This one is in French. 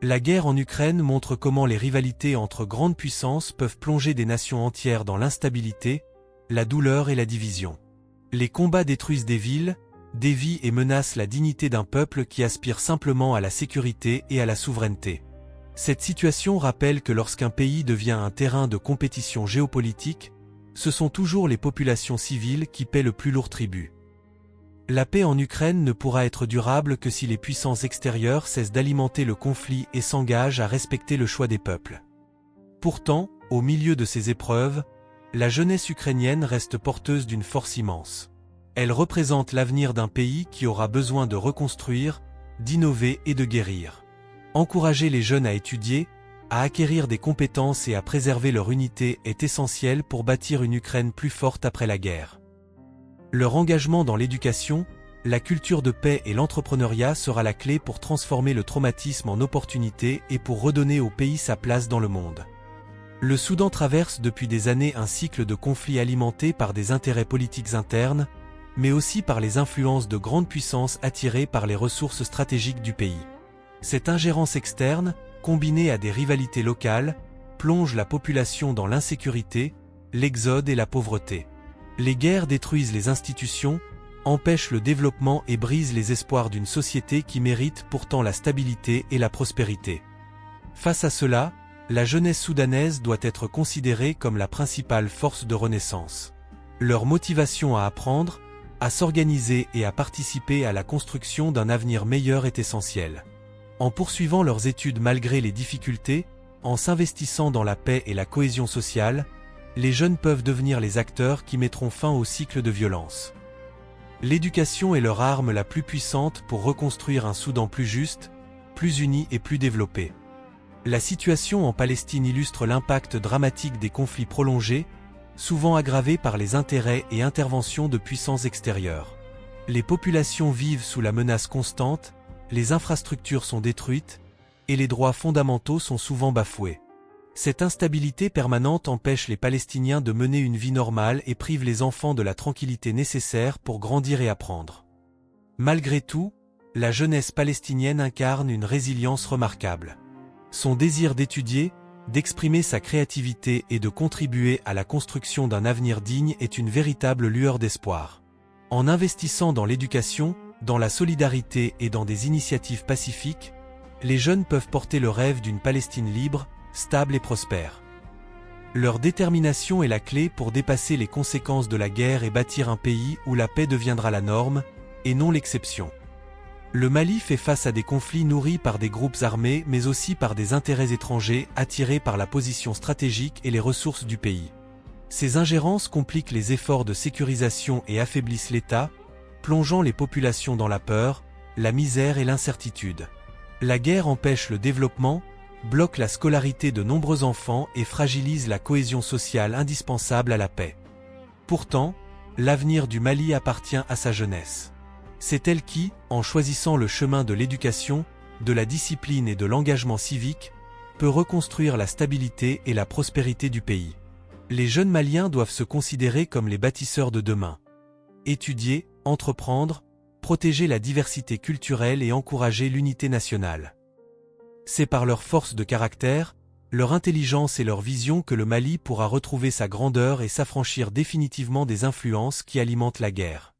La guerre en Ukraine montre comment les rivalités entre grandes puissances peuvent plonger des nations entières dans l'instabilité, la douleur et la division. Les combats détruisent des villes, des vies et menacent la dignité d'un peuple qui aspire simplement à la sécurité et à la souveraineté. Cette situation rappelle que lorsqu'un pays devient un terrain de compétition géopolitique, ce sont toujours les populations civiles qui paient le plus lourd tribut. La paix en Ukraine ne pourra être durable que si les puissances extérieures cessent d'alimenter le conflit et s'engagent à respecter le choix des peuples. Pourtant, au milieu de ces épreuves, la jeunesse ukrainienne reste porteuse d'une force immense. Elle représente l'avenir d'un pays qui aura besoin de reconstruire, d'innover et de guérir. Encourager les jeunes à étudier, à acquérir des compétences et à préserver leur unité est essentiel pour bâtir une Ukraine plus forte après la guerre. Leur engagement dans l'éducation, la culture de paix et l'entrepreneuriat sera la clé pour transformer le traumatisme en opportunité et pour redonner au pays sa place dans le monde. Le Soudan traverse depuis des années un cycle de conflits alimenté par des intérêts politiques internes, mais aussi par les influences de grandes puissances attirées par les ressources stratégiques du pays. Cette ingérence externe, combinée à des rivalités locales, plonge la population dans l'insécurité, l'exode et la pauvreté. Les guerres détruisent les institutions, empêchent le développement et brisent les espoirs d'une société qui mérite pourtant la stabilité et la prospérité. Face à cela, la jeunesse soudanaise doit être considérée comme la principale force de renaissance. Leur motivation à apprendre, à s'organiser et à participer à la construction d'un avenir meilleur est essentielle. En poursuivant leurs études malgré les difficultés, en s'investissant dans la paix et la cohésion sociale, les jeunes peuvent devenir les acteurs qui mettront fin au cycle de violence. L'éducation est leur arme la plus puissante pour reconstruire un Soudan plus juste, plus uni et plus développé. La situation en Palestine illustre l'impact dramatique des conflits prolongés, souvent aggravés par les intérêts et interventions de puissances extérieures. Les populations vivent sous la menace constante, les infrastructures sont détruites, et les droits fondamentaux sont souvent bafoués. Cette instabilité permanente empêche les Palestiniens de mener une vie normale et prive les enfants de la tranquillité nécessaire pour grandir et apprendre. Malgré tout, la jeunesse palestinienne incarne une résilience remarquable. Son désir d'étudier, d'exprimer sa créativité et de contribuer à la construction d'un avenir digne est une véritable lueur d'espoir. En investissant dans l'éducation, dans la solidarité et dans des initiatives pacifiques, les jeunes peuvent porter le rêve d'une Palestine libre, stable et prospère. Leur détermination est la clé pour dépasser les conséquences de la guerre et bâtir un pays où la paix deviendra la norme, et non l'exception. Le Mali fait face à des conflits nourris par des groupes armés mais aussi par des intérêts étrangers attirés par la position stratégique et les ressources du pays. Ces ingérences compliquent les efforts de sécurisation et affaiblissent l'État, plongeant les populations dans la peur, la misère et l'incertitude. La guerre empêche le développement, bloque la scolarité de nombreux enfants et fragilise la cohésion sociale indispensable à la paix. Pourtant, l'avenir du Mali appartient à sa jeunesse. C'est elle qui, en choisissant le chemin de l'éducation, de la discipline et de l'engagement civique, peut reconstruire la stabilité et la prospérité du pays. Les jeunes Maliens doivent se considérer comme les bâtisseurs de demain. Étudier, entreprendre, protéger la diversité culturelle et encourager l'unité nationale. C'est par leur force de caractère, leur intelligence et leur vision que le Mali pourra retrouver sa grandeur et s'affranchir définitivement des influences qui alimentent la guerre.